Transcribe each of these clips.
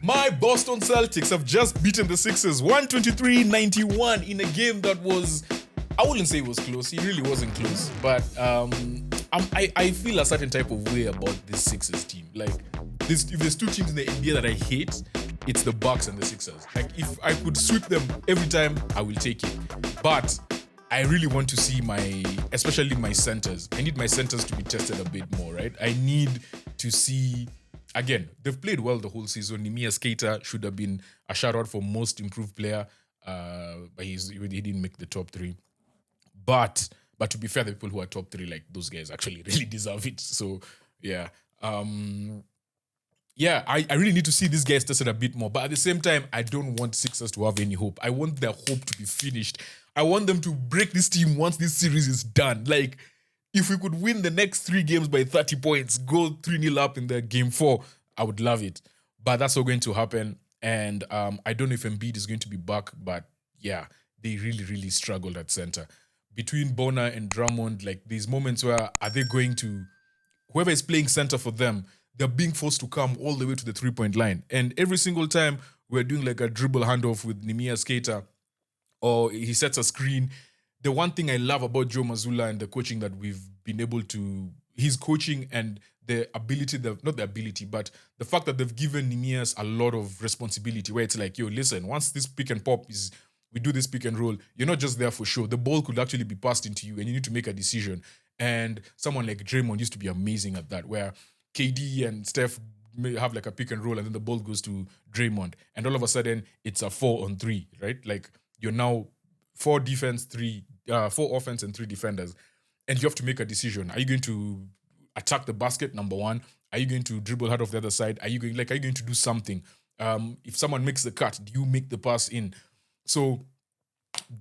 My Boston Celtics have just beaten the Sixers 123-91 in a game that was, I wouldn't say it was close. It really wasn't close. But I feel a certain type of way about this Sixers team. Like, if there's two teams in the NBA that I hate, it's the Bucks and the Sixers. Like, if I could sweep them every time, I will take it. But I really want to see especially my centers. I need my centers to be tested a bit more, right? I need to see, again, they've played well the whole season. Nehemiah Skater should have been a shout-out for most improved player, but he didn't make the top three. But to be fair, the people who are top three, like those guys, actually really deserve it. So, yeah. I really need to see these guys tested a bit more. But at the same time, I don't want Sixers to have any hope. I want their hope to be finished. I want them to break this team once this series is done. Like, if we could win the next 3 games by 30 points, go 3-0 up in the game 4, I would love it. But that's not going to happen. And I don't know if Embiid is going to be back. But yeah, they really, really struggled at center. Between Bonner and Drummond, like, these moments where are they going to, whoever is playing center for them, they're being forced to come all the way to the 3-point line. And every single time we're doing like a dribble handoff with Nehemiah Skater, or he sets a screen, the one thing I love about Joe Mazzulla and the coaching that we've been able to, his coaching and the ability, not the ability, but the fact that they've given Nehemiah a lot of responsibility, where it's like, yo, listen, once this pick and pop is, we do this pick and roll, you're not just there for show. The ball could actually be passed into you and you need to make a decision. And someone like Draymond used to be amazing at that, where KD and Steph may have like a pick and roll and then the ball goes to Draymond. And all of a sudden, it's a 4-on-3, right? Like, you're now 4 offense and 3 defenders. And you have to make a decision. Are you going to attack the basket, number one? Are you going to dribble out of the other side? Are you going to do something? If someone makes the cut, do you make the pass in? So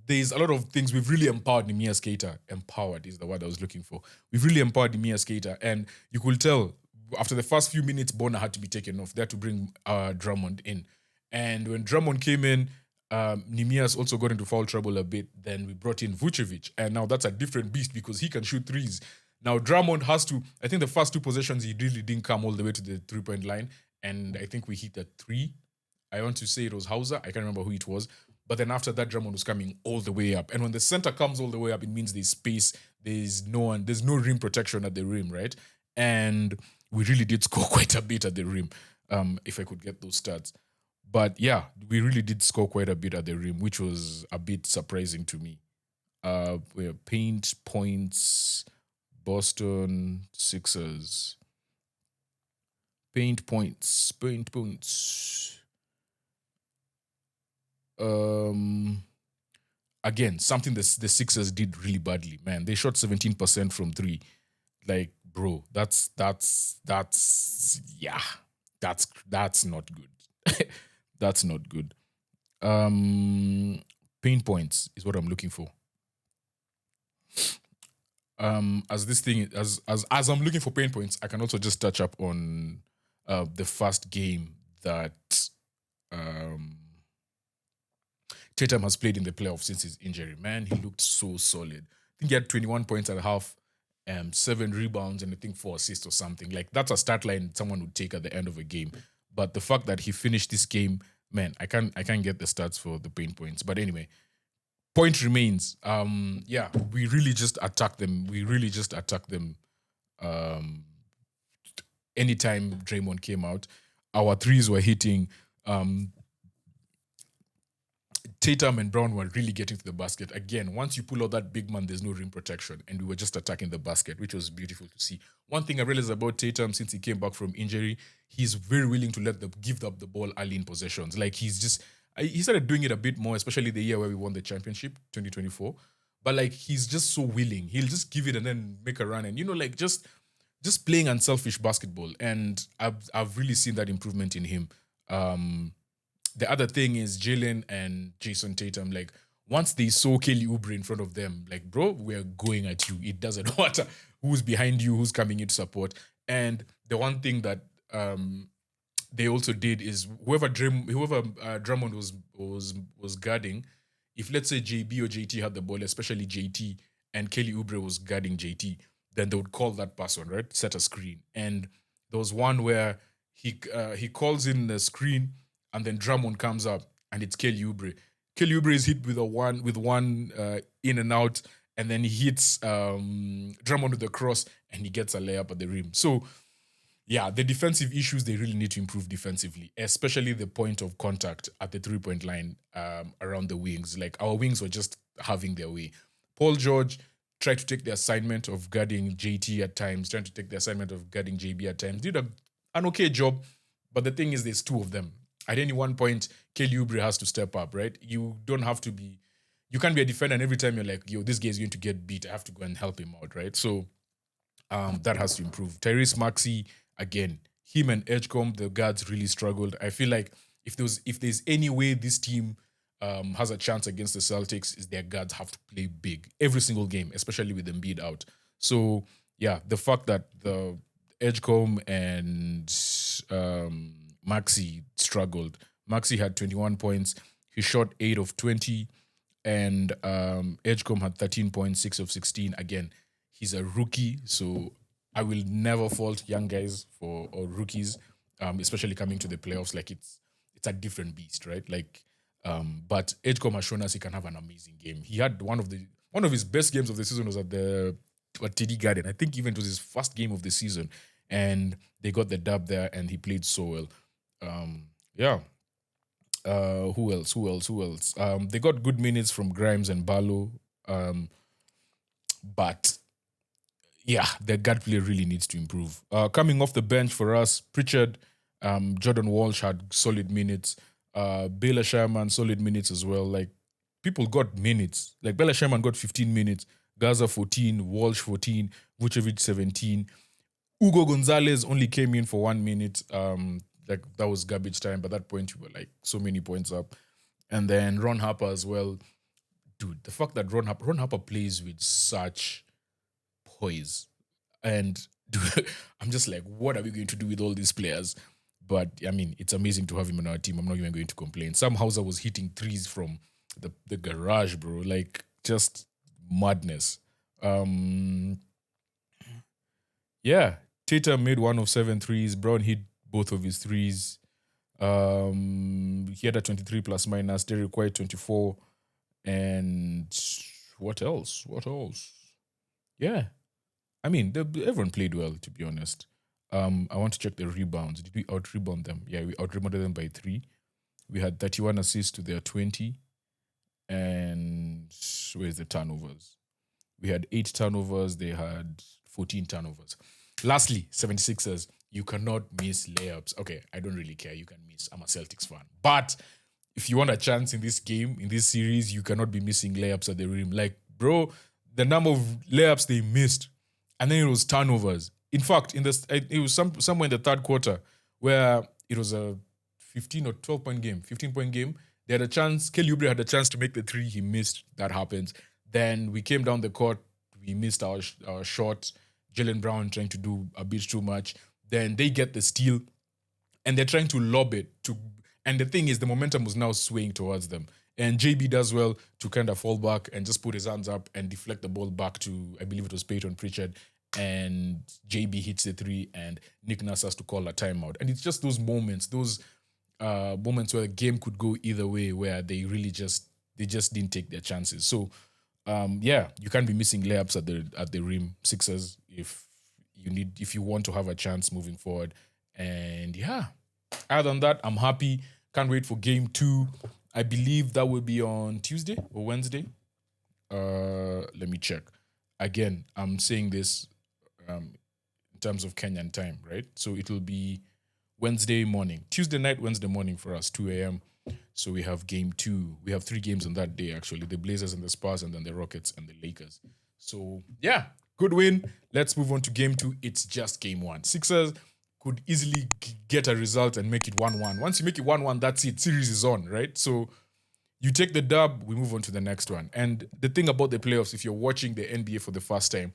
there's a lot of things. We've really empowered Nehemiah Skater. Empowered is the word I was looking for. We've really empowered Nehemiah Skater. And you could tell after the first few minutes, Bonner had to be taken off. They had to bring Drummond in. And when Drummond came in, Nehemiah's also got into foul trouble a bit. Then we brought in Vucevic. And now that's a different beast because he can shoot threes. Now Drummond has to, I think the first 2 possessions, he really didn't come all the way to the 3-point line. And I think we hit a 3. I want to say it was Hauser. I can't remember who it was. But then after that, Drummond was coming all the way up. And when the center comes all the way up, it means there's space. There's no rim protection at the rim, right? And we really did score quite a bit at the rim, if I could get those stats. But yeah, we really did score quite a bit at the rim, which was a bit surprising to me. Paint points, Boston Sixers. Paint points. Again, something the Sixers did really badly, man. They shot 17% from 3. Like, bro, that's not good. That's not good. Pain points is what I'm looking for. As I'm looking for pain points, I can also just touch up on the first game that Tatum has played in the playoffs since his injury. Man, he looked so solid. I think he had 21 points at half, 7 rebounds, and I think 4 assists or something. Like, that's a stat line someone would take at the end of a game. But the fact that he finished this game, man, I can't get the stats for the pain points. But anyway, point remains. We really just attack them. Anytime Draymond came out, our threes were hitting. Tatum and Brown were really getting to the basket. Again, once you pull out that big man, there's no rim protection. And we were just attacking the basket, which was beautiful to see. One thing I realized about Tatum since he came back from injury, he's very willing to give up the ball early in possessions. Like, he started doing it a bit more, especially the year where we won the championship, 2024. But like, he's just so willing. He'll just give it and then make a run. And, like, just playing unselfish basketball. And I've really seen that improvement in him. The other thing is Jaylen and Jayson Tatum, like, once they saw Kelly Oubre in front of them, like, bro, we're going at you. It doesn't matter who's behind you, who's coming in to support. And the one thing that they also did is whoever Drummond was guarding, if let's say JB or JT had the ball, especially JT, and Kelly Oubre was guarding JT, then they would call that person, right? Set a screen. And there was one where he calls in the screen and then Drummond comes up, and it's Kelly Oubre. Kelly Oubre is hit with one in and out, and then he hits Drummond with a cross, and he gets a layup at the rim. So yeah, the defensive issues, they really need to improve defensively, especially the point of contact at the 3-point line around the wings. Like, our wings were just having their way. Paul George tried to take the assignment of guarding JT at times, trying to take the assignment of guarding JB at times. Did an okay job, but the thing is, there's two of them. At any one point, Kelly Oubre has to step up, right? You can't be a defender, and every time you're like, yo, this guy is going to get beat, I have to go and help him out, right? So that has to improve. Tyrese Maxey, again, him and Edgecombe, the guards really struggled. I feel like if there's any way this team has a chance against the Celtics, is their guards have to play big every single game, especially with Embiid out. So yeah, the fact that the Edgecombe and Maxey struggled. Maxey had 21 points. He shot 8 of 20, and Edgecombe had 13 points, 6 of 16. Again, he's a rookie, so I will never fault young guys or rookies, especially coming to the playoffs. Like, it's a different beast, right? Like, but Edgecombe has shown us he can have an amazing game. He had one of his best games of the season was at TD Garden. I think even it was his first game of the season, and they got the dub there, and he played so well. Yeah. Who else? They got good minutes from Grimes and Barlow. But yeah, their guard play really needs to improve. Coming off the bench for us, Pritchard, Jordan Walsh had solid minutes. Baylor Sherman, solid minutes as well. Like, people got minutes. Like, Baylor Sherman got 15 minutes, Gaza 14, Walsh 14, Vucevic 17. Hugo Gonzalez only came in for 1 minute. Like, that was garbage time. By that point, we were like so many points up. And then Ron Harper as well. Dude, the fact that Ron Harper plays with such poise. And dude, I'm just like, what are we going to do with all these players? But I mean, it's amazing to have him on our team. I'm not even going to complain. Sam Hauser was hitting threes from the garage, bro. Like, just madness. Yeah, Tatum made 1 of 7 threes. Brown hit both of his threes. He had a 23 plus minus. Derrick White 24. And what else? Yeah. I mean, everyone played well, to be honest. I want to check the rebounds. Did we out-rebound them? Yeah, we out-rebounded them by 3. We had 31 assists to their 20. And where's the turnovers? We had 8 turnovers. They had 14 turnovers. Lastly, 76ers. You cannot miss layups. Okay, I don't really care. You can miss. I'm a Celtics fan. But if you want a chance in this game, in this series, you cannot be missing layups at the rim. Like, bro, the number of layups they missed, and then it was turnovers. In fact, it was somewhere in the third quarter where it was a 15 or 12-point game, 15-point game. They had a chance. Kelly Oubre had a chance to make the 3. He missed. That happens. Then we came down the court. We missed our shot. Jaylen Brown trying to do a bit too much. Then they get the steal, and they're trying to lob it to. And the thing is, the momentum was now swaying towards them. And JB does well to kind of fall back and just put his hands up and deflect the ball back to, I believe it was Peyton Pritchard. And JB hits the 3, and Nick Nurse has to call a timeout. And it's just those moments where the game could go either way, where they just didn't take their chances. So, yeah, you can't be missing layups at the rim, Sixers, if you want to have a chance moving forward. And yeah, other than that, I'm happy. Can't wait for game 2. I believe that will be on Tuesday or Wednesday. Let me check. Again, I'm saying this in terms of Kenyan time, right? So it will be Wednesday morning, Tuesday night, Wednesday morning for us, 2 a.m. So we have game 2. We have 3 games on that day, actually. The Blazers and the Spurs, and then the Rockets and the Lakers. So, yeah, good win. Let's move on to game 2. It's just game 1. Sixers could easily get a result and make it 1-1. Once you make it 1-1, that's it. Series is on, right? So you take the dub, we move on to the next one. And the thing about the playoffs, if you're watching the NBA for the first time,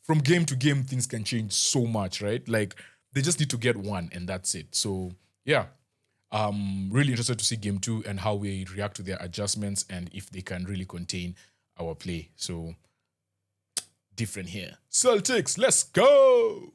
from game to game, things can change so much, right? Like, they just need to get one, and that's it. So, yeah. Really interested to see game 2 and how we react to their adjustments and if they can really contain our play. So, different here. Celtics, let's go!